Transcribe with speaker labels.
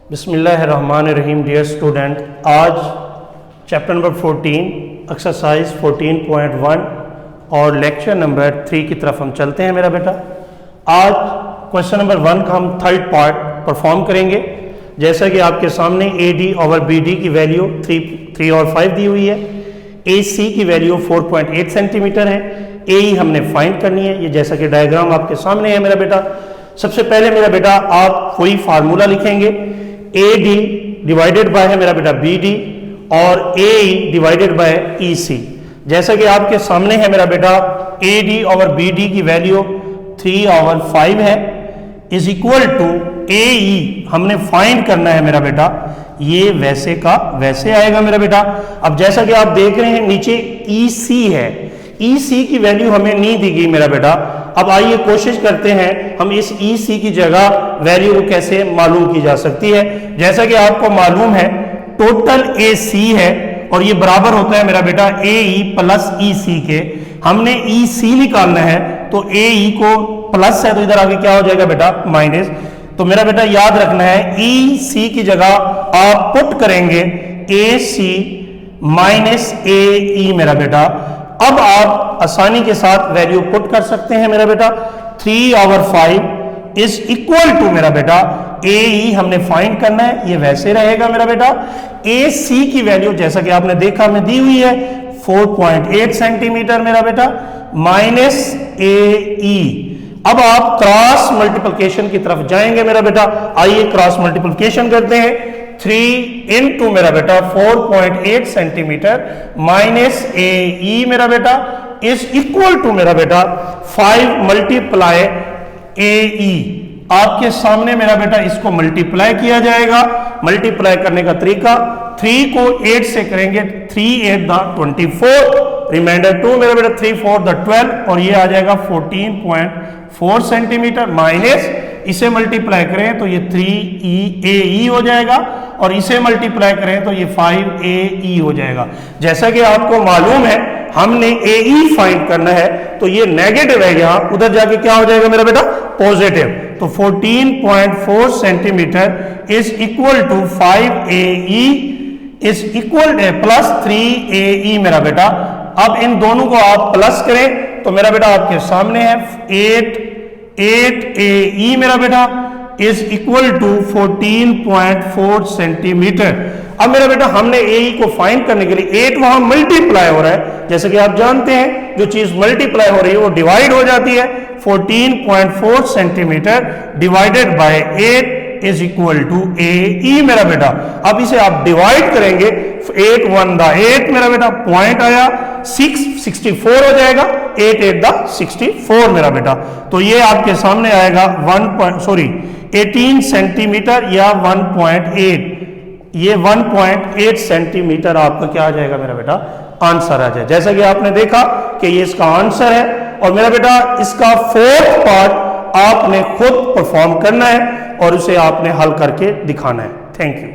Speaker 1: बिस्मिल्लाहिर्रहमानिर्रहीम। Dear student, आज chapter number 14 exercise 14.1 और लेक्चर नंबर 3 की तरफ हम चलते हैं मेरा बेटा। आज क्वेश्चन नंबर 1 का हम थर्ड पार्ट परफॉर्म करेंगे। जैसा कि आपके सामने AD ओवर BD की वैल्यू 3 और 5 दी हुई है, AC की वैल्यू 4.8 सेंटीमीटर है, AE हमने फाइंड करनी है। ये जैसा कि डायग्राम आपके सामने है मेरा बेटा। सबसे पहले मेरा बेटा आप कोई फार्मूला लिखेंगे। AD डिवाइडेड बाय है मेरा बेटा BD और AE डिवाइडेड बाय EC। जैसा कि आपके सामने है मेरा बेटा, AD ओवर BD की वैल्यू 3 ओवर 5 है इज इक्वल टू AE हमने फाइंड करना है मेरा बेटा। ये वैसे का वैसे आएगा मेरा बेटा। अब जैसा कि आप देख रहे हैं नीचे EC है, EC की वैल्यू हमें नहीं दी गई मेरा बेटा। अब आइए कोशिश करते हैं हम इस EC की जगह वैल्यू को कैसे मालूम की जा सकती है। जैसा कि आपको मालूम है टोटल AC है और ये बराबर होता है मेरा बेटा AE प्लस EC के। हमने EC निकालना है तो AE को प्लस है तो इधर आगे क्या हो जाएगा बेटा माइनस। तो मेरा बेटा याद रखना है EC की जगह आप पुट करेंगे AC माइनस AE मेरा बेटा। अब आप आसानी के साथ वैल्यू पुट कर सकते हैं मेरा बेटा। 3 ओवर 5 इज इक्वल टू मेरा बेटा AE हमने फाइंड करना है, ये वैसे रहेगा मेरा बेटा। AC की वैल्यू जैसा कि आपने देखा हमें दी हुई है 4.8 सेंटीमीटर मेरा बेटा माइनस AE। अब आप क्रॉस मल्टीप्लिकेशन की तरफ जाएंगे मेरा बेटा। आइए क्रॉस मल्टीप्लिकेशन करते हैं। 3 इंटू मेरा बेटा 4.8 सेंटीमीटर माइनस AE मेरा बेटा इज इक्वल टू मेरा बेटा 5 मल्टीप्लाई AE। आपके सामने मेरा बेटा इसको मल्टीप्लाई किया जाएगा। मल्टीप्लाई करने का तरीका 3 को 8 से करेंगे, 3 8 द 24, रिमाइंडर 2 मेरा बेटा 3 4 द 12 और ये आ जाएगा 14.4 सेंटीमीटर माइनस इसे मल्टीप्लाई करें तो ये 3AE हो जाएगा और इसे मल्टीप्लाई करें तो ये 5AE हो जाएगा। जैसा कि आपको मालूम है हमने AE फाइंड करना है तो ये नेगेटिव है, यहां उधर जाके क्या हो जाएगा मेरा बेटा पॉजिटिव। तो 14.4 centimetre is equal to 5AE is equal plus 3AE मेरा बेटा। अब इन दोनों को आप प्लस करें तो मेरा बेटा आपके सामने है 8AE मेरा बेटा इज इक्वल टू 14.4 सेंटीमीटर। अब मेरा बेटा हमने AE को फाइंड करने के लिए 8 वहां मल्टीप्लाई हो रहा है। जैसे कि आप जानते हैं जो चीज मल्टीप्लाई हो रही है वो डिवाइड हो जाती है। 14.4 centimetre divided by 8 is equal to AE मेरा बेटा। अब इसे आप डिवाइड करेंगे 8 1 द 8 मेरा बेटा, पॉइंट आया 64 हो जाएगा, 8 8 द 64 मेरा बेटा। तो ये आपके सामने आएगा 18 सेंटीमीटर या 1.8, ये 1.8 सेंटीमीटर आपका क्या आ जाएगा मेरा बेटा आंसर आ जाए। जैसा कि आपने देखा कि ये इसका आंसर है और मेरा बेटा इसका 4th पार्ट आपने खुद परफॉर्म करना है और उसे आपने हल करके दिखाना है। Thank you.